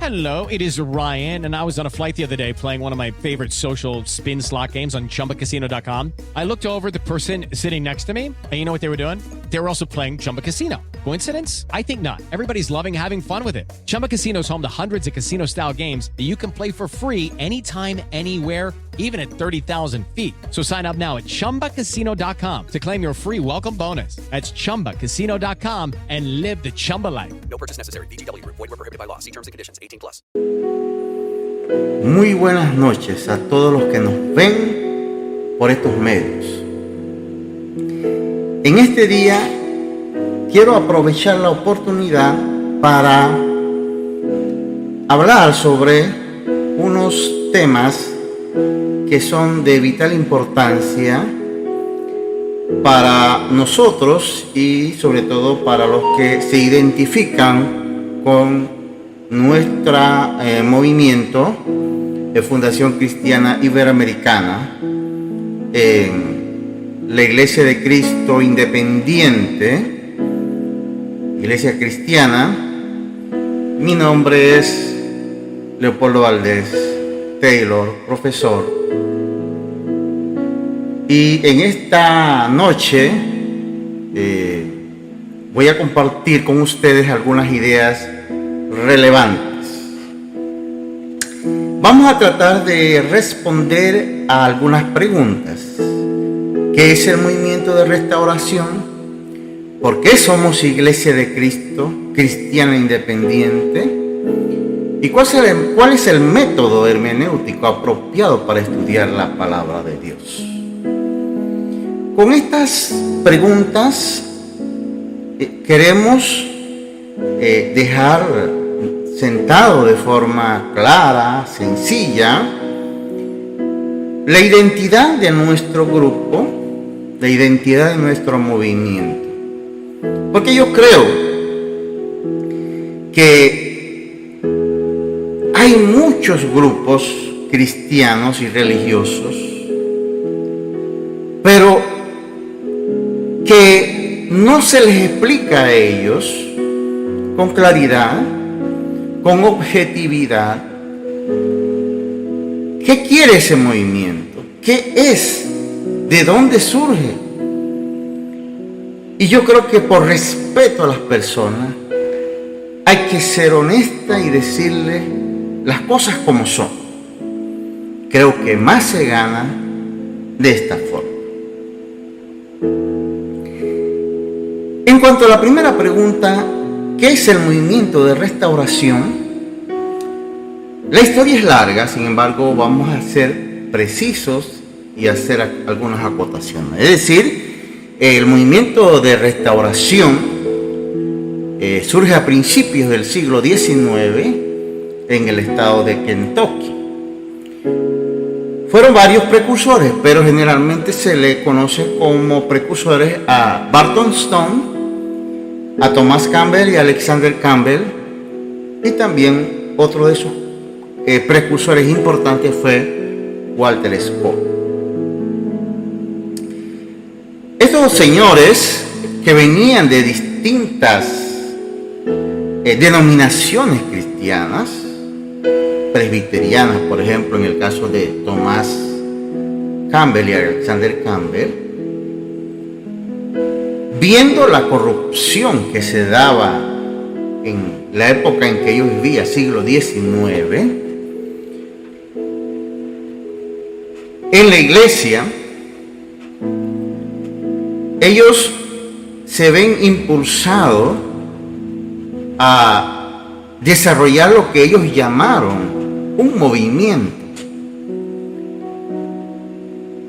Hello, it is Ryan, and I was on a flight the other day playing one of my favorite social spin slot games on ChumbaCasino.com. I looked over at the person sitting next to me, and you know what they were doing? They were also playing Chumba Casino. Coincidence? I think not. Everybody's loving having fun with it. Chumba Casino is home to hundreds of casino-style games that you can play for free anytime, anywhere, even at 30,000 feet. So sign up now at ChumbaCasino.com to claim your free welcome bonus. That's ChumbaCasino.com and live the Chumba life. No purchase necessary. VGW. Void where prohibited by law. See terms and conditions. 18+. Muy buenas noches a todos los que nos ven por estos medios. En este día quiero aprovechar la oportunidad para hablar sobre unos temas que son de vital importancia para nosotros y sobre todo para los que se identifican con nuestro movimiento de Fundación Cristiana Iberoamericana, la Iglesia de Cristo Independiente, Iglesia Cristiana. Mi nombre es Leopoldo Valdés Taylor, profesor, y en esta noche voy a compartir con ustedes algunas ideas relevantes. Vamos a tratar de responder a algunas preguntas. ¿Qué es el movimiento de restauración? ¿Por qué somos Iglesia de Cristo Cristiana Independiente? ¿Y cuál es el método hermenéutico apropiado para estudiar la palabra de Dios? Con estas preguntas queremos dejar sentado de forma clara, sencilla, la identidad de nuestro grupo, la identidad de nuestro movimiento. Porque yo creo que hay muchos grupos cristianos y religiosos, pero que no se les explica a ellos con claridad, con objetividad, qué quiere ese movimiento, qué es, de dónde surge. Y yo creo que por respeto a las personas hay que ser honesta y decirle las cosas como son. Creo que más se gana de esta forma. En cuanto a la primera pregunta, ¿qué es el movimiento de restauración? La historia es larga, sin embargo, vamos a ser precisos y hacer algunas acotaciones. Es decir, el movimiento de restauración surge a principios del siglo XIX en el estado de Kentucky. Fueron varios precursores, pero generalmente se le conoce como precursores a Barton Stone, a Thomas Campbell y Alexander Campbell, y también otro de sus precursores importantes fue Walter Scott. Estos señores que venían de distintas denominaciones cristianas, presbiterianas, por ejemplo, en el caso de Thomas Campbell y Alexander Campbell, viendo la corrupción que se daba en la época en que ellos vivían, siglo XIX, en la iglesia, ellos se ven impulsados a desarrollar lo que ellos llamaron un movimiento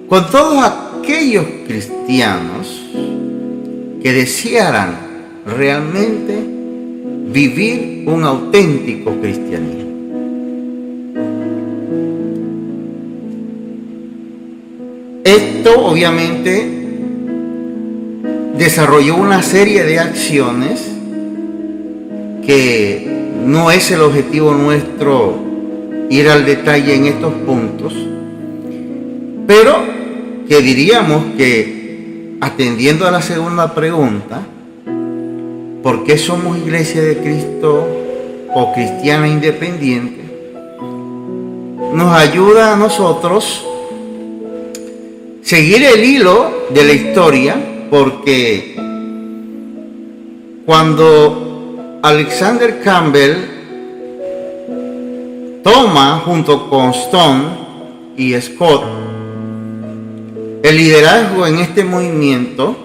con todos aquellos cristianos que desearan realmente vivir un auténtico cristianismo. Esto obviamente desarrolló una serie de acciones que no es el objetivo nuestro ir al detalle en estos puntos, pero que diríamos que, atendiendo a la segunda pregunta, ¿por qué somos Iglesia de Cristo o cristiana independiente nos ayuda a nosotros seguir el hilo de la historia, porque cuando Alexander Campbell toma junto con Stone y Scott el liderazgo en este movimiento,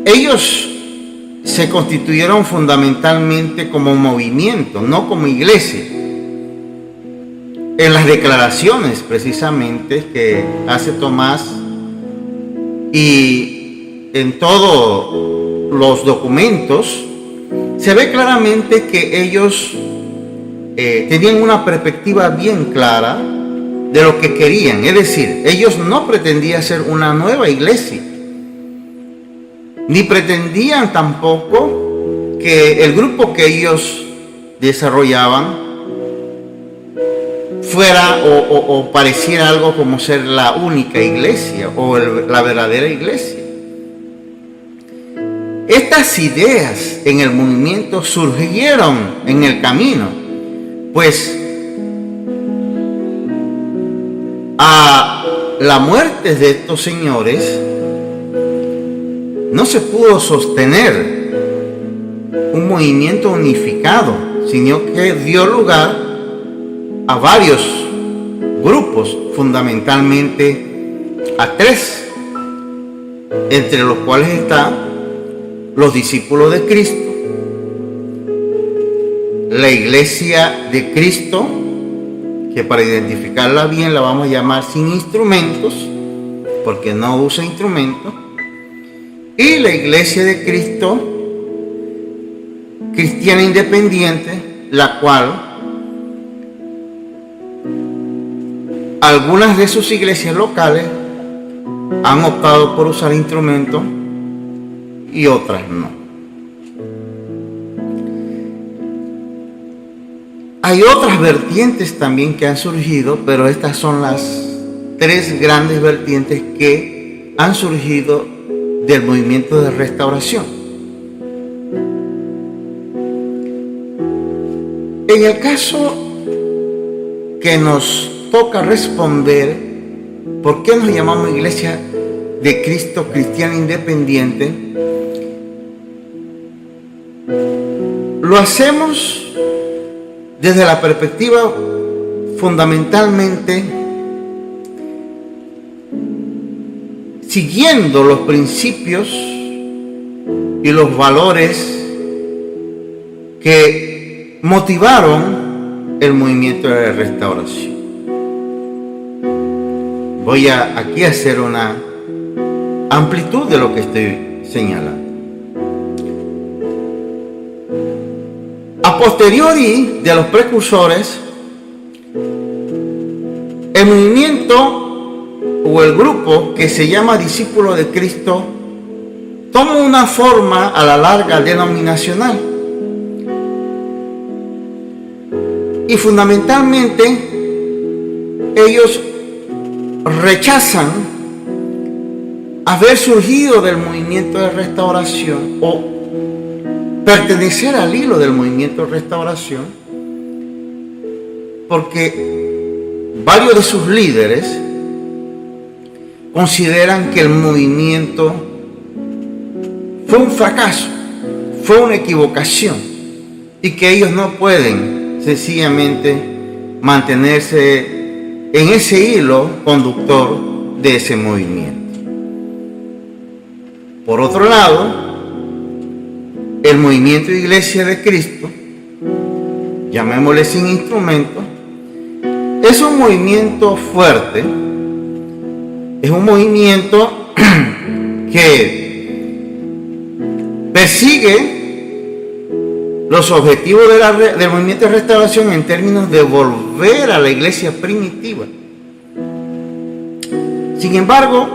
ellos se constituyeron fundamentalmente como movimiento, no como iglesia. En las declaraciones precisamente que hace Tomás y en todos los documentos, se ve claramente que ellos tenían una perspectiva bien clara de lo que querían. Es decir, ellos no pretendían ser una nueva iglesia, ni pretendían tampoco que el grupo que ellos desarrollaban fuera o pareciera algo como ser la única iglesia o la verdadera iglesia. Estas ideas en el movimiento surgieron en el camino, pues a la muerte de estos señores no se pudo sostener un movimiento unificado, sino que dio lugar a varios grupos, fundamentalmente a 3, entre los cuales están los discípulos de Cristo, la iglesia de Cristo, que para identificarla bien la vamos a llamar sin instrumentos, porque no usa instrumentos, y la iglesia de Cristo cristiana independiente, la cual algunas de sus iglesias locales han optado por usar instrumentos y otras no. Hay otras vertientes también que han surgido, pero estas son las 3 grandes vertientes que han surgido del movimiento de restauración. En el caso que nos toca responder por qué nos llamamos Iglesia de Cristo Cristiana Independiente, lo hacemos desde la perspectiva fundamentalmente siguiendo los principios y los valores que motivaron el movimiento de restauración. Voy a aquí hacer una amplitud de lo que estoy señalando. A posteriori de los precursores, el movimiento o el grupo que se llama Discípulos de Cristo toma una forma a la larga denominacional. Y fundamentalmente ellos rechazan haber surgido del movimiento de restauración o pertenecer al hilo del movimiento de restauración, porque varios de sus líderes consideran que el movimiento fue un fracaso, fue una equivocación y que ellos no pueden sencillamente mantenerse en ese hilo conductor de ese movimiento. Por otro lado, el movimiento de Iglesia de Cristo, llamémosle sin instrumento, es un movimiento fuerte, es un movimiento que persigue los objetivos del movimiento de restauración en términos de volver a la iglesia primitiva. Sin embargo,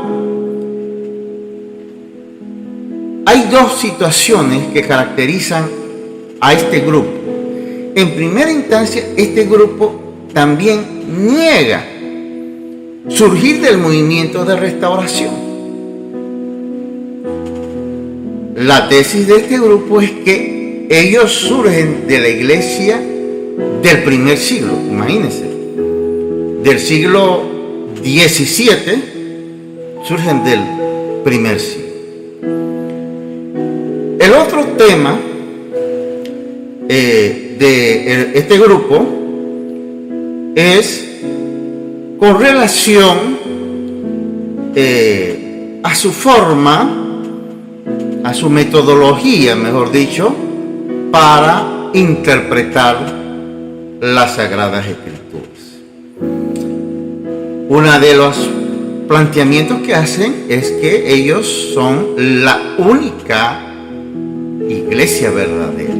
hay 2 situaciones que caracterizan a este grupo. En primera instancia, este grupo también niega surgir del movimiento de restauración. La tesis de este grupo es que ellos surgen de la iglesia del primer siglo, imagínense, del siglo XVII, surgen del primer siglo. El otro tema de este grupo es con relación a su forma, a su metodología, mejor dicho, para interpretar las Sagradas Escrituras. Uno de los planteamientos que hacen es que ellos son la única iglesia verdadera,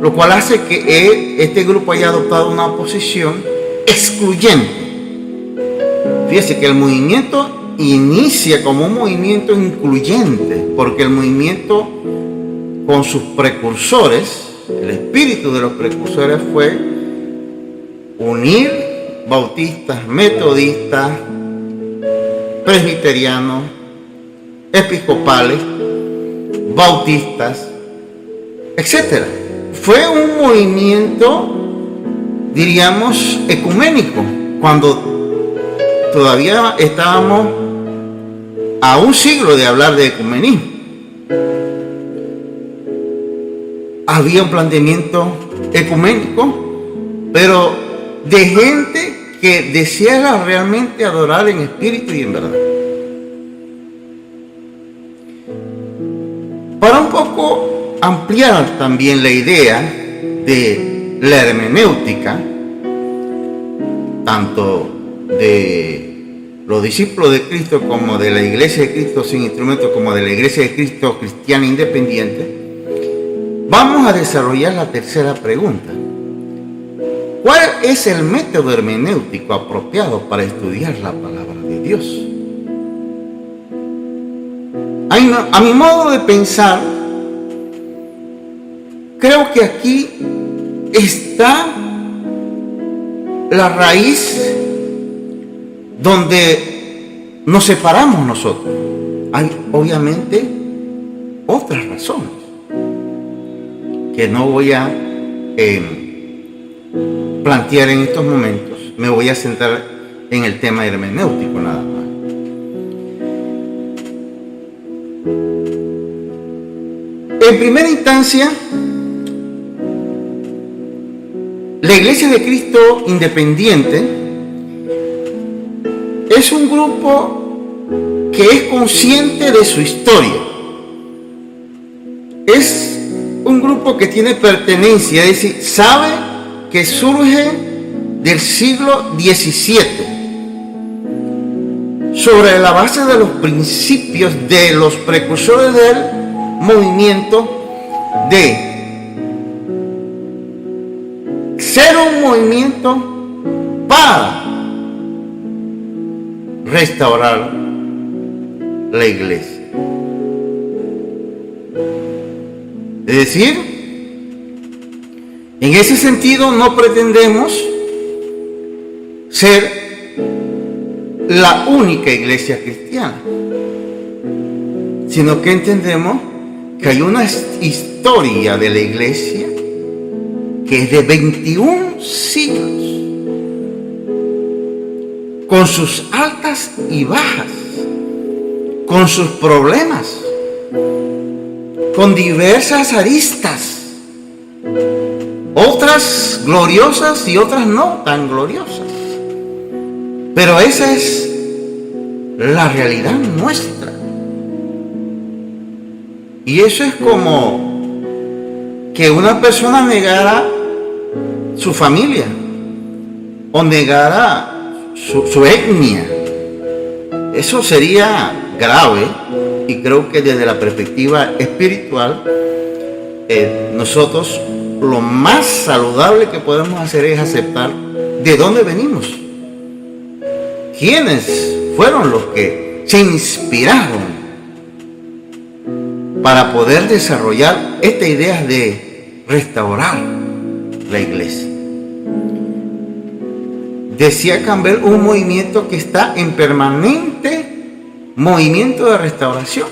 lo cual hace que este grupo haya adoptado una posición excluyente. Fíjese que el movimiento inicia como un movimiento incluyente, porque el movimiento con sus precursores, el espíritu de los precursores fue unir bautistas, metodistas, presbiterianos, episcopales, bautistas, etc. Fue un movimiento, diríamos, ecuménico, cuando todavía estábamos a un siglo de hablar de ecumenismo. Había un planteamiento ecuménico, pero de gente que deseara realmente adorar en espíritu y en verdad. Para un poco ampliar también la idea de la hermenéutica, tanto de los discípulos de Cristo como de la Iglesia de Cristo sin instrumento, como de la Iglesia de Cristo cristiana independiente, vamos a desarrollar la tercera pregunta. ¿Cuál es el método hermenéutico apropiado para estudiar la palabra de Dios? A mi modo de pensar, creo que aquí está la raíz donde nos separamos nosotros. Hay obviamente otras razones que no voy a plantear en estos momentos. Me voy a centrar en el tema hermenéutico nada más. En primera instancia, la Iglesia de Cristo independiente es un grupo que es consciente de su historia. Es un grupo que tiene pertenencia, es decir, sabe que surge del siglo XVII sobre la base de los principios de los precursores del movimiento de ser un movimiento para restaurar la iglesia. Es decir, en ese sentido no pretendemos ser la única iglesia cristiana, sino que entendemos que hay una historia de la iglesia que es de 21 siglos, con sus altas y bajas, con sus problemas, con diversas aristas, otras gloriosas y otras no tan gloriosas. Pero esa es la realidad nuestra. Y eso es como que una persona negara su familia o negara su etnia. Eso sería grave, y creo que desde la perspectiva espiritual, nosotros lo más saludable que podemos hacer es aceptar de dónde venimos, quiénes fueron los que se inspiraron para poder desarrollar esta idea de restaurar la iglesia. Decía Campbell, un movimiento que está en permanente movimiento de restauración,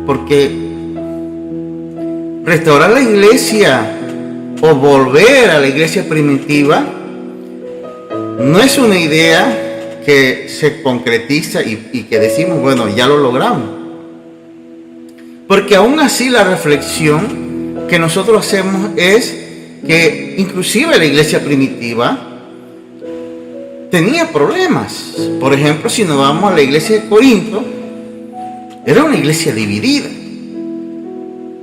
porque restaurar la iglesia o volver a la iglesia primitiva no es una idea que se concretiza y que decimos, bueno, ya lo logramos. Porque aún así la reflexión que nosotros hacemos es que inclusive la iglesia primitiva tenía problemas. Por ejemplo, si nos vamos a la iglesia de Corinto, era una iglesia dividida.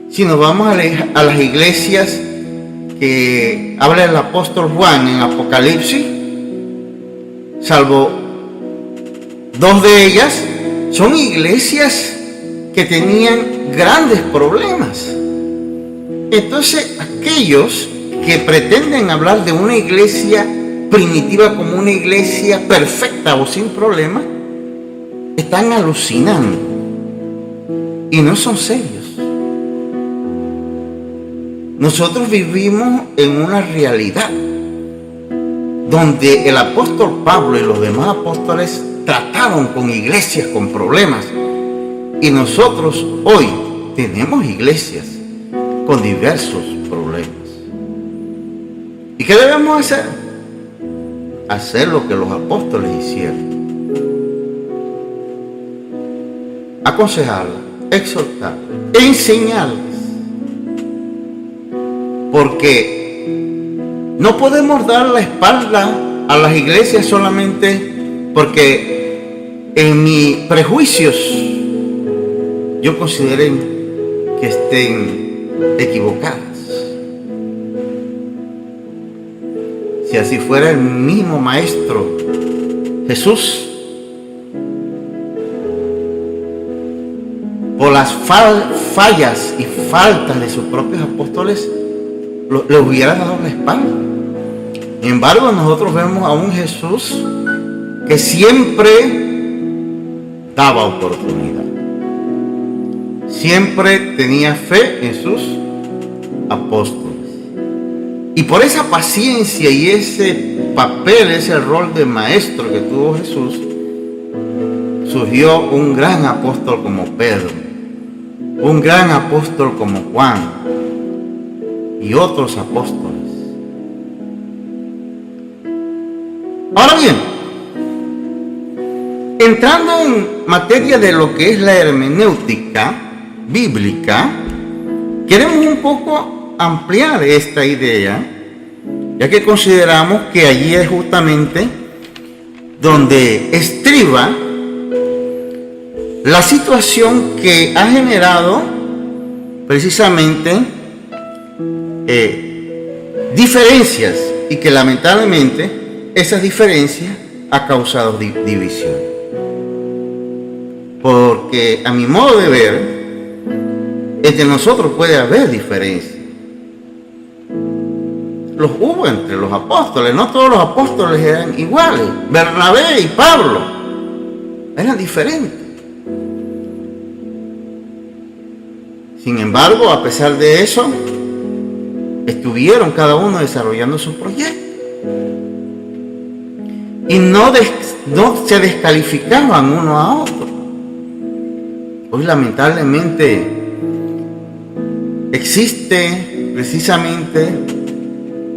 Si nos vamos a las iglesias que habla el apóstol Juan en Apocalipsis, salvo 2 de ellas, son iglesias que tenían grandes problemas. Entonces, aquellos que pretenden hablar de una iglesia primitiva como una iglesia perfecta o sin problemas, están alucinando y no son serios. Nosotros vivimos en una realidad donde el apóstol Pablo y los demás apóstoles trataron con iglesias con problemas, y nosotros hoy tenemos iglesias con diversos problemas. ¿Y qué debemos hacer? Hacer lo que los apóstoles hicieron: aconsejarlas, exhortarlas, enseñarles. Porque no podemos dar la espalda a las iglesias solamente porque en mis prejuicios yo considere que estén equivocadas. Si así fuera, el mismo Maestro Jesús, por las fallas y faltas de sus propios apóstoles, les hubiera dado la espalda. Sin embargo, nosotros vemos a un Jesús que siempre daba oportunidad, siempre tenía fe en sus apóstoles. Y por esa paciencia y ese papel, ese rol de maestro que tuvo Jesús, surgió un gran apóstol como Pedro, un gran apóstol como Juan y otros apóstoles. Ahora bien, entrando en materia de lo que es la hermenéutica bíblica, queremos un poco ampliar esta idea, ya que consideramos que allí es justamente donde estriba la situación que ha generado precisamente diferencias, y que lamentablemente esas diferencias ha causado división. Porque a mi modo de ver, entre nosotros puede haber diferencias. Los hubo entre los apóstoles, no todos los apóstoles eran iguales. Bernabé y Pablo eran diferentes. Sin embargo, a pesar de eso, estuvieron cada uno desarrollando su proyecto. Y no se descalificaban uno a otro. Hoy lamentablemente existe, precisamente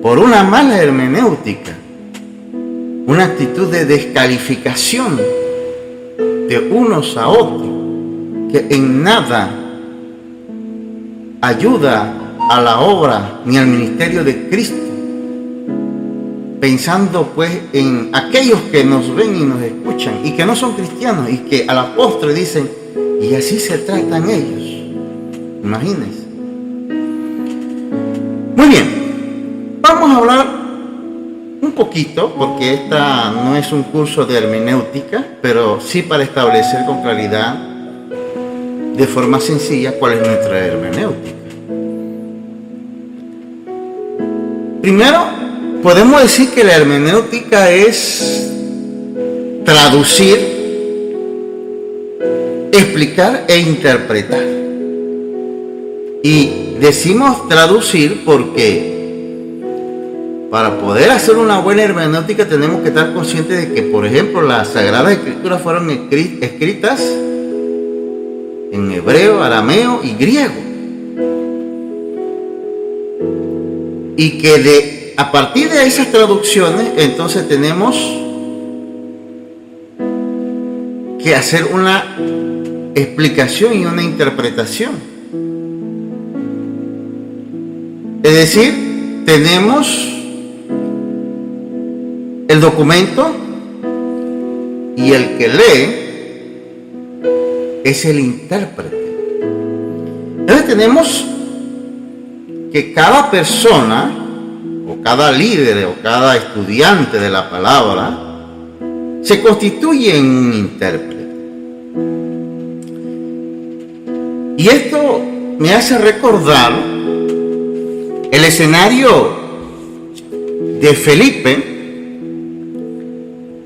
por una mala hermenéutica, una actitud de descalificación de unos a otros, que en nada ayuda a la obra ni al ministerio de Cristo, pensando pues en aquellos que nos ven y nos escuchan y que no son cristianos, y que a la postre dicen, y así se tratan ellos. Imagínense. Muy bien, vamos a hablar un poquito, porque esta no es un curso de hermenéutica, pero sí para establecer con claridad, de forma sencilla, cuál es nuestra hermenéutica. Primero, podemos decir que la hermenéutica es traducir, explicar e interpretar. Y decimos traducir porque para poder hacer una buena hermenéutica tenemos que estar conscientes de que, por ejemplo, las Sagradas Escrituras fueron escritas en hebreo, arameo y griego. y que a partir de esas traducciones, entonces tenemos que hacer una explicación y una interpretación. Es decir, tenemos el documento y el que lee es el intérprete. Entonces tenemos que cada persona o cada líder o cada estudiante de la palabra se constituye en un intérprete. Y esto me hace recordar el escenario de Felipe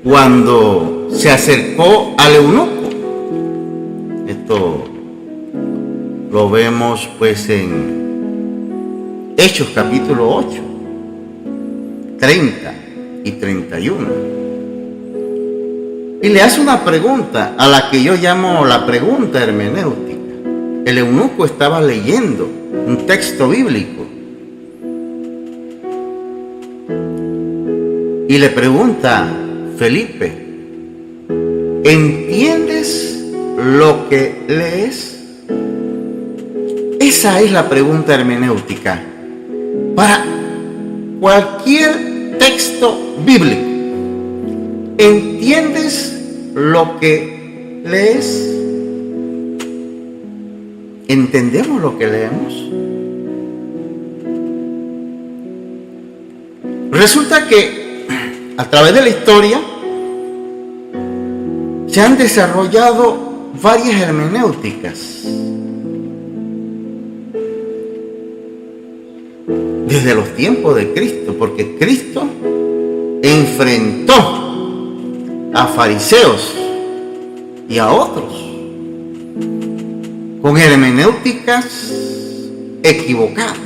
cuando se acercó al eunuco. Esto lo vemos pues en Hechos capítulo 8, 30 y 31. Y le hace una pregunta a la que yo llamo la pregunta hermenéutica. El eunuco estaba leyendo un texto bíblico y le pregunta: Felipe, ¿entiendes lo que lees? Esa es la pregunta hermenéutica para cualquier texto bíblico. ¿Entiendes lo que lees? ¿Entendemos lo que leemos? Resulta que a través de la historia se han desarrollado varias hermenéuticas. Desde los tiempos de Cristo, porque Cristo enfrentó a fariseos y a otros con hermenéuticas equivocadas.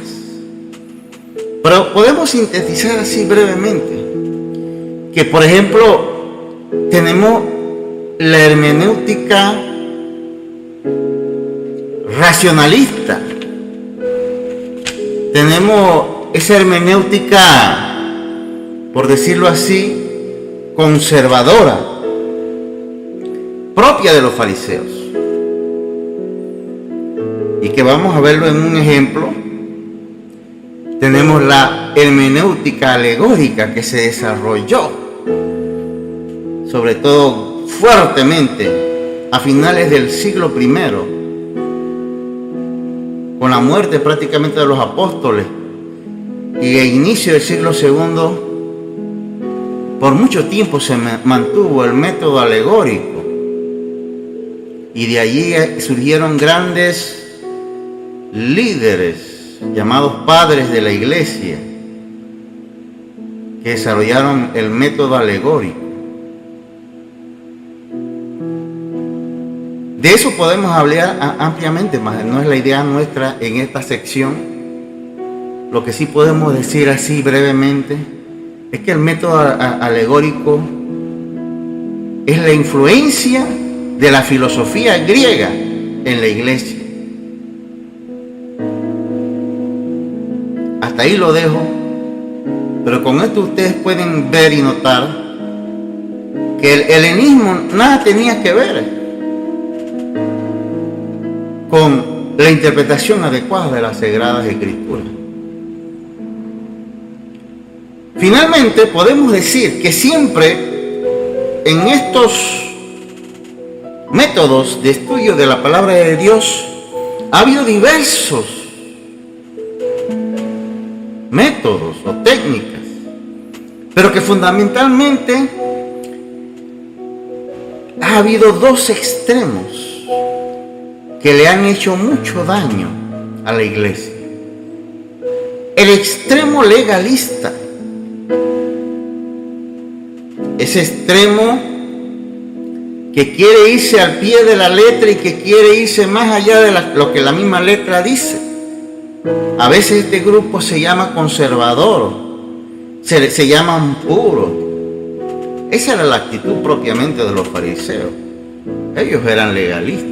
Pero podemos sintetizar así brevemente que, por ejemplo, tenemos la hermenéutica racionalista, tenemos esa hermenéutica, por decirlo así, conservadora, propia de los fariseos, y que vamos a verlo en un ejemplo. Tenemos la hermenéutica alegórica que se desarrolló, sobre todo fuertemente, a finales del siglo I, con la muerte prácticamente de los apóstoles, y el inicio del siglo II. Por mucho tiempo se mantuvo el método alegórico, y de allí surgieron grandes líderes llamados padres de la iglesia que desarrollaron el método alegórico. De eso podemos hablar ampliamente, mas no es la idea nuestra en esta sección. Lo que sí podemos decir así brevemente es que el método alegórico es la influencia de la filosofía griega en la iglesia. Hasta ahí lo dejo, pero con esto ustedes pueden ver y notar que el helenismo nada tenía que ver con la interpretación adecuada de las Sagradas Escrituras. Finalmente, podemos decir que siempre en estos métodos de estudio de la palabra de Dios ha habido diversos métodos o técnicas, pero que fundamentalmente ha habido dos extremos que le han hecho mucho daño a la iglesia. El extremo legalista, ese extremo que quiere irse al pie de la letra y que quiere irse más allá de lo que la misma letra dice. A veces este grupo se llama conservador, se llaman puros. Esa era la actitud propiamente de los fariseos. Ellos eran legalistas.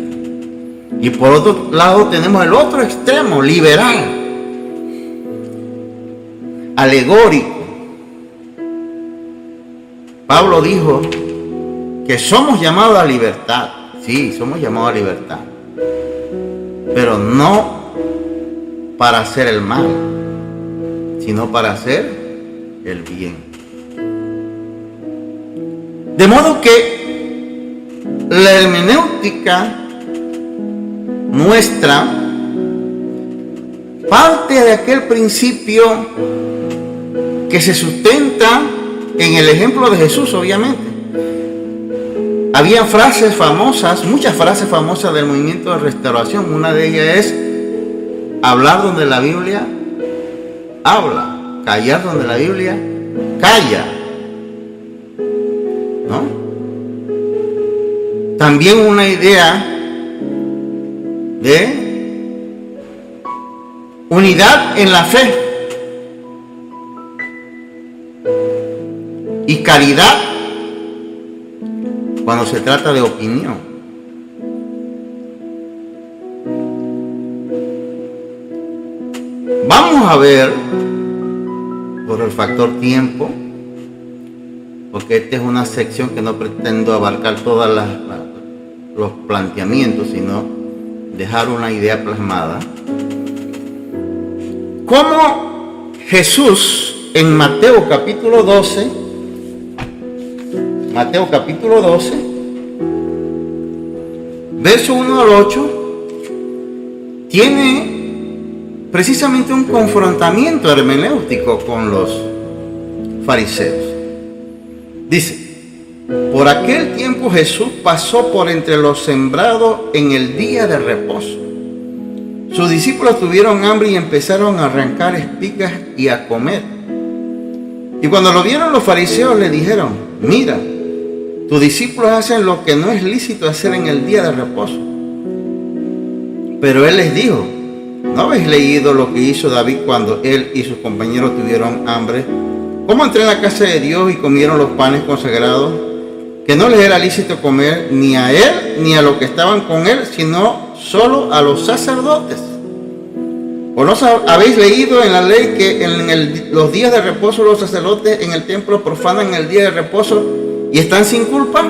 Y por otro lado tenemos el otro extremo, liberal. alegórico. Pablo dijo que somos llamados a libertad. Sí, somos llamados a libertad. Pero no para hacer el mal, sino para hacer el bien. De modo que la hermenéutica nuestra parte de aquel principio que se sustenta en el ejemplo de Jesús, obviamente. Había frases famosas, muchas frases famosas del movimiento de restauración. Una de ellas es hablar donde la Biblia habla, callar donde la Biblia calla, ¿no? También una idea de unidad en la fe y caridad cuando se trata de opinión. Vamos a ver, por el factor tiempo, porque esta es una sección que no pretendo abarcar todos los planteamientos, sino dejar una idea plasmada. Cómo Jesús en Mateo capítulo 12, verso 1 al 8, tiene precisamente un confrontamiento hermenéutico con los fariseos. Dice: por aquel tiempo Jesús pasó por entre los sembrados en el día de reposo. Sus discípulos tuvieron hambre y empezaron a arrancar espigas y a comer. Y cuando lo vieron los fariseos le dijeron: mira, tus discípulos hacen lo que no es lícito hacer en el día de reposo. Pero él les dijo: ¿no habéis leído lo que hizo David cuando él y sus compañeros tuvieron hambre? ¿Cómo entró en la casa de Dios y comieron los panes consagrados, que no les era lícito comer ni a él ni a los que estaban con él, sino solo a los sacerdotes? ¿O no habéis leído en la ley que en los días de reposo los sacerdotes en el templo profanan el día de reposo y están sin culpa?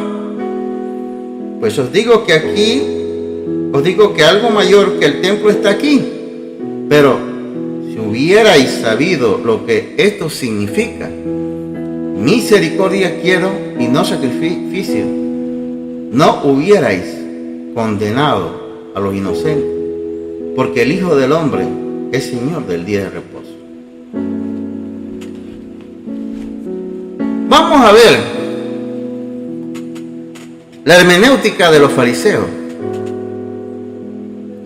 Pues os digo que algo mayor que el templo está aquí. Pero si hubierais sabido lo que esto significa, misericordia quiero y no sacrificio, no hubierais condenado a los inocentes, porque el Hijo del Hombre es Señor del día de reposo. Vamos a ver la hermenéutica de los fariseos.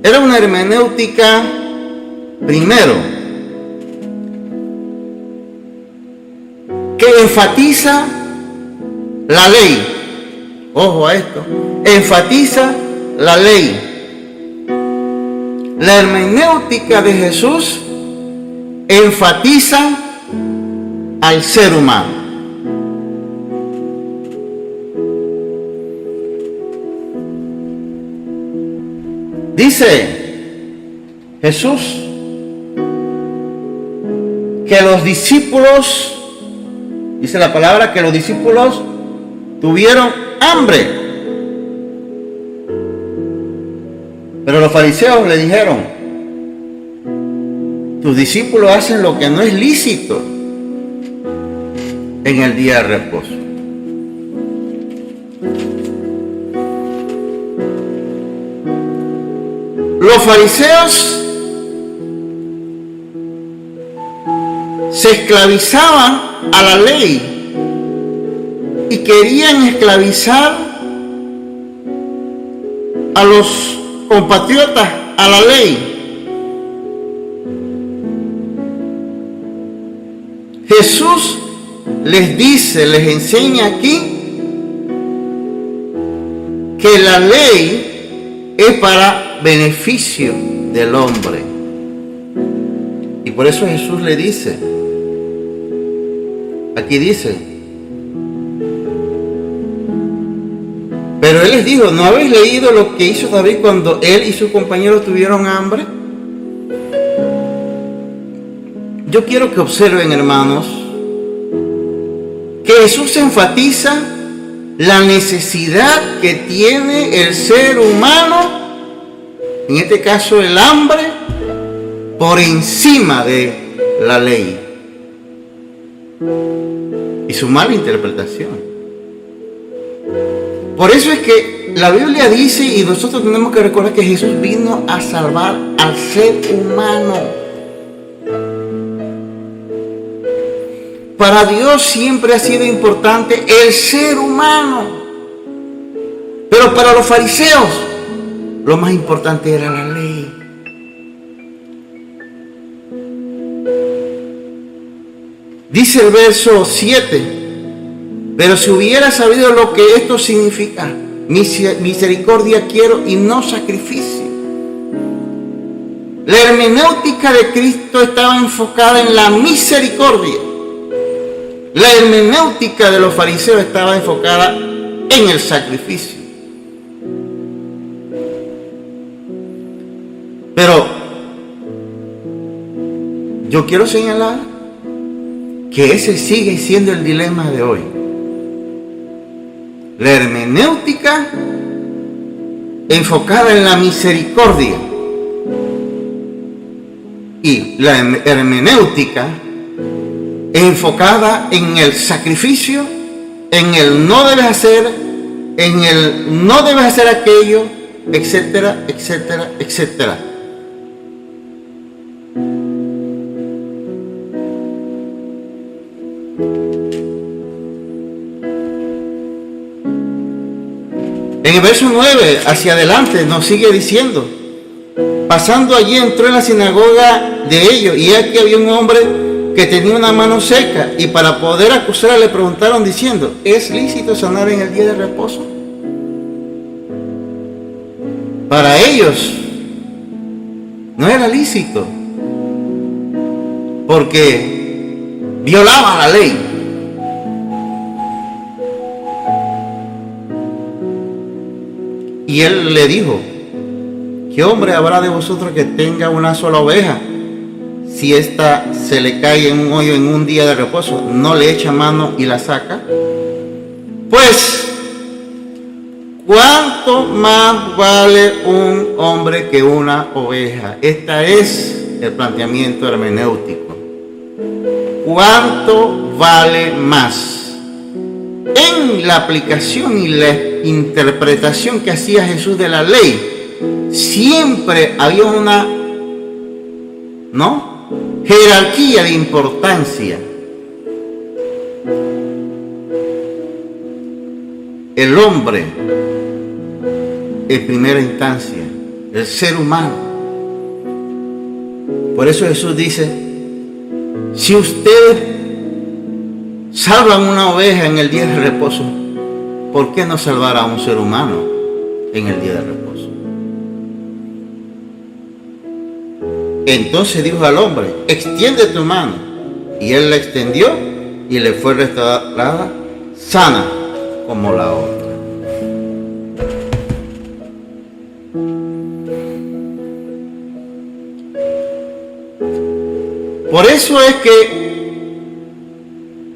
Era una hermenéutica, primero, que enfatiza la ley. Ojo a esto, enfatiza la ley. La hermenéutica de Jesús enfatiza al ser humano. Dice Jesús que los discípulos, dice la palabra, que los discípulos tuvieron hambre. Pero los fariseos le dijeron: tus discípulos hacen lo que no es lícito en el día de reposo. Los fariseos se esclavizaban a la ley y querían esclavizar a los compatriotas a la ley. Jesús les dice, les enseña aquí que la ley es para beneficio del hombre. Y por eso Jesús le dice, aquí dice, pero él les dijo: ¿no habéis leído lo que hizo David cuando él y sus compañeros tuvieron hambre? yo quiero que observen, hermanos, que Jesús enfatiza la necesidad que tiene el ser humano, en este caso el hambre, por encima de la ley y su mala interpretación. Por eso es que la Biblia dice, y nosotros tenemos que recordar, que Jesús vino a salvar al ser humano. Para Dios siempre ha sido importante el ser humano. Pero para los fariseos, lo más importante era la ley. Dice el verso 7. Pero si hubiera sabido lo que esto significa, misericordia quiero y no sacrificio. La hermenéutica de Cristo estaba enfocada en la misericordia. La hermenéutica de los fariseos estaba enfocada en el sacrificio. Pero yo quiero señalar que ese sigue siendo el dilema de hoy. La hermenéutica enfocada en la misericordia y la hermenéutica enfocada en el sacrificio, en el no debes hacer, en el no debes hacer aquello, etcétera, etcétera, etcétera. En el verso 9 hacia adelante nos sigue diciendo: pasando allí entró en la sinagoga de ellos, y aquí había un hombre que tenía una mano seca, y para poder acusarle le preguntaron diciendo: ¿es lícito sanar en el día de reposo? Para ellos no era lícito, porque violaba la ley. Y él le dijo: ¿qué hombre habrá de vosotros que tenga una sola oveja? Si ésta se le cae en un hoyo en un día de reposo, ¿no le echa mano y la saca? Pues, ¿cuánto más vale un hombre que una oveja? Este es el planteamiento hermenéutico. ¿Cuánto vale más? En la aplicación y la interpretación que hacía Jesús de la ley, siempre había una jerarquía de importancia. El hombre, en primera instancia, el ser humano. Por eso Jesús dice: si ustedes salvan una oveja en el día de reposo, ¿por qué no salvar a un ser humano en el día de reposo? Entonces dijo al hombre: extiende tu mano. Y él la extendió y le fue restaurada sana como la otra. Por eso es que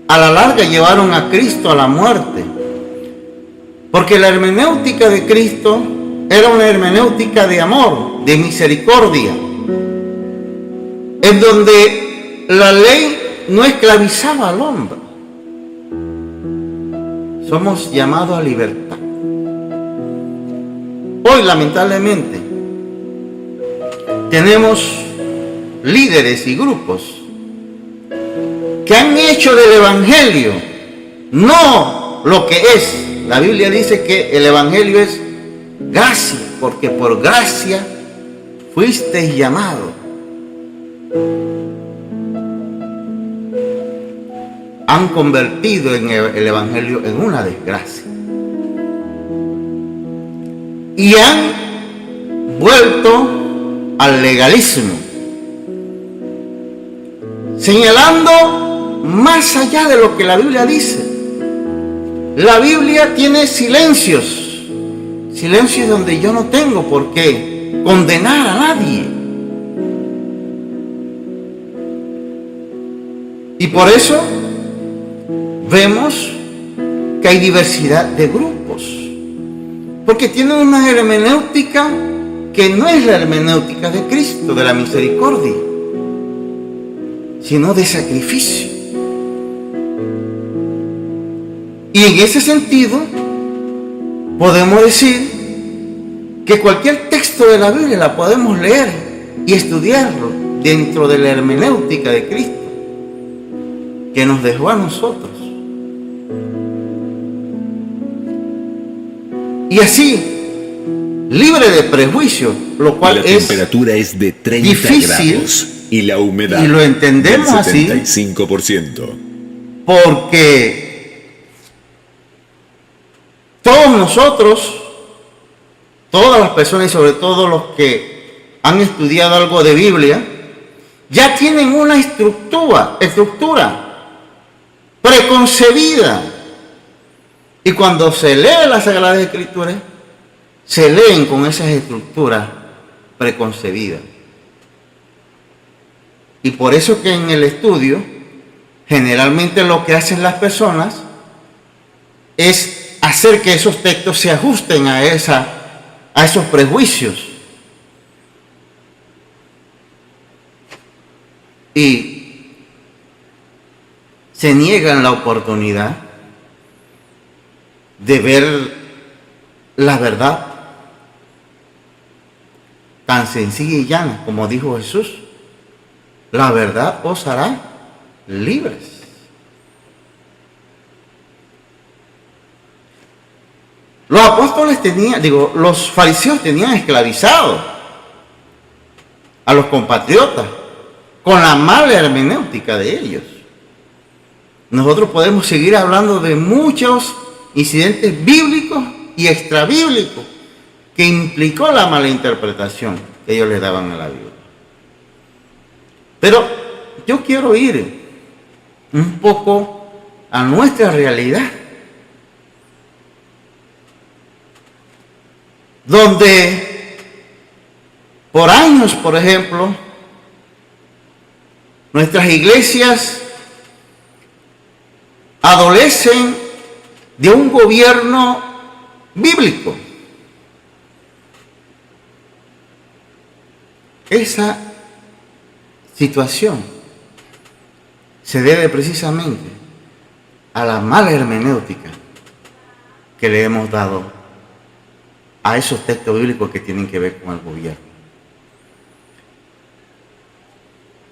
a la larga llevaron a Cristo a la muerte, porque la hermenéutica de Cristo era una hermenéutica de amor, de misericordia, en donde la ley no esclavizaba al hombre. Somos llamados a libertad. Hoy, lamentablemente, tenemos líderes y grupos que han hecho del evangelio no lo que es. La Biblia dice que el evangelio es gracia, porque por gracia fuisteis llamados. Han convertido en el evangelio en una desgracia y han vuelto al legalismo, señalando más allá de lo que la Biblia dice. La Biblia tiene silencios donde yo no tengo por qué condenar a nadie. Y por eso vemos que hay diversidad de grupos, porque tienen una hermenéutica que no es la hermenéutica de Cristo, de la misericordia, sino de sacrificio. Y en ese sentido podemos decir que cualquier texto de la Biblia la podemos leer y estudiarlo dentro de la hermenéutica de Cristo que nos dejó a nosotros. Y así, libre de prejuicio, lo cual la temperatura es de 30 difícil, grados y la humedad y lo entendemos del así, 75%. porque todos nosotros, todas las personas y sobre todo los que han estudiado algo de Biblia, ya tienen una estructura preconcebida. Y cuando se lee las Sagradas Escrituras, se leen con esas estructuras preconcebidas. Y por eso que en el estudio, generalmente lo que hacen las personas es hacer que esos textos se ajusten a esos prejuicios. Y se niegan la oportunidad de ver la verdad tan sencilla y llana como dijo Jesús: la verdad os hará libres. Los apóstoles los fariseos tenían esclavizados a los compatriotas con la mala hermenéutica de ellos. Nosotros podemos seguir hablando de muchos incidentes bíblicos y extrabíblicos que implicó la mala interpretación que ellos le daban a la Biblia. Pero yo quiero ir un poco a nuestra realidad, donde por años, por ejemplo, nuestras iglesias adolecen de un gobierno bíblico. Esa situación se debe precisamente a la mala hermenéutica que le hemos dado a esos textos bíblicos que tienen que ver con el gobierno.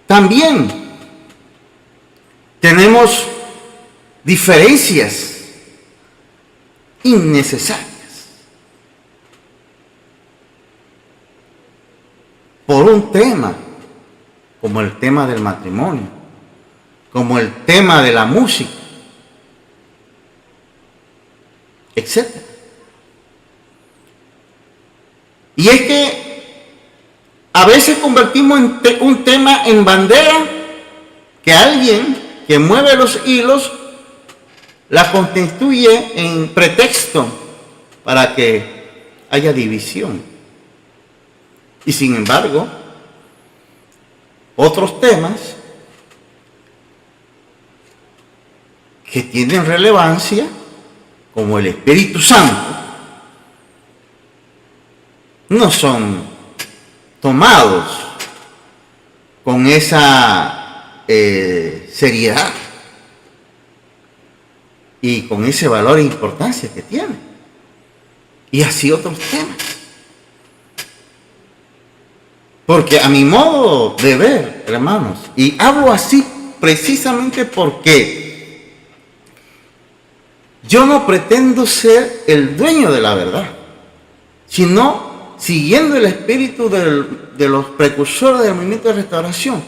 También tenemos diferencias innecesarias por un tema como el tema del matrimonio, como el tema de la música, etc. Y es que a veces convertimos un tema en bandera que alguien que mueve los hilos la constituye en pretexto para que haya división. Y sin embargo, otros temas que tienen relevancia, como el Espíritu Santo, no son tomados con esa seriedad y con ese valor e importancia que tiene. Y así otros temas. Porque a mi modo de ver, hermanos, y hablo así precisamente porque yo no pretendo ser el dueño de la verdad, sino siguiendo el espíritu de los precursores del movimiento de restauración.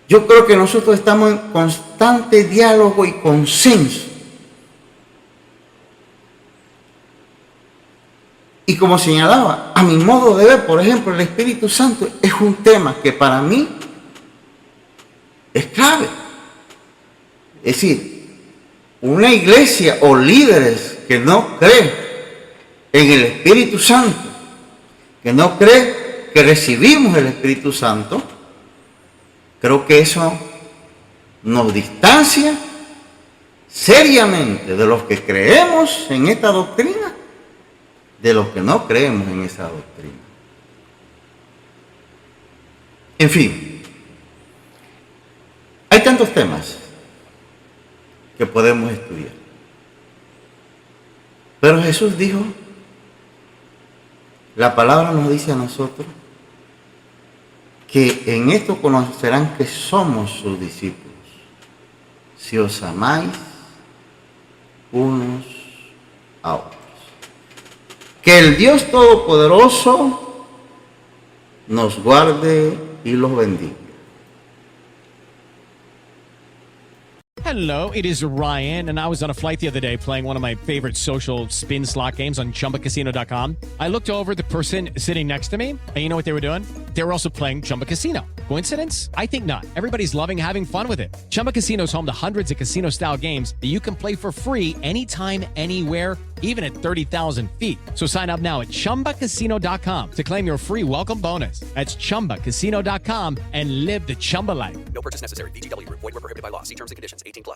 Yo creo que nosotros estamos en constante diálogo y consenso. Y como señalaba, a mi modo de ver, por ejemplo, el Espíritu Santo es un tema que para mí es clave. Es decir, una iglesia o líderes que no creen en el Espíritu Santo, que no creen que recibimos el Espíritu Santo, creo que eso nos distancia seriamente de los que creemos en esta doctrina, de los que no creemos en esa doctrina. En fin, hay tantos temas que podemos estudiar. Pero Jesús dijo, la palabra nos dice a nosotros, que en esto conocerán que somos sus discípulos, si os amáis unos a otros. Que el Dios Todopoderoso nos guarde y los bendiga. Hello, it is Ryan, and I was on a flight the other day playing one of my favorite social spin slot games on ChumbaCasino.com. I looked over at the person sitting next to me, and you know what they were doing? They were also playing Chumba Casino. Coincidence? I think not. Everybody's loving having fun with it. Chumba Casino is home to hundreds of casino-style games that you can play for free anytime, anywhere, even at 30,000 feet. So sign up now at ChumbaCasino.com to claim your free welcome bonus. That's ChumbaCasino.com and live the Chumba life. No purchase necessary. VGW Group. Void where prohibited by law. See terms and conditions. 18+.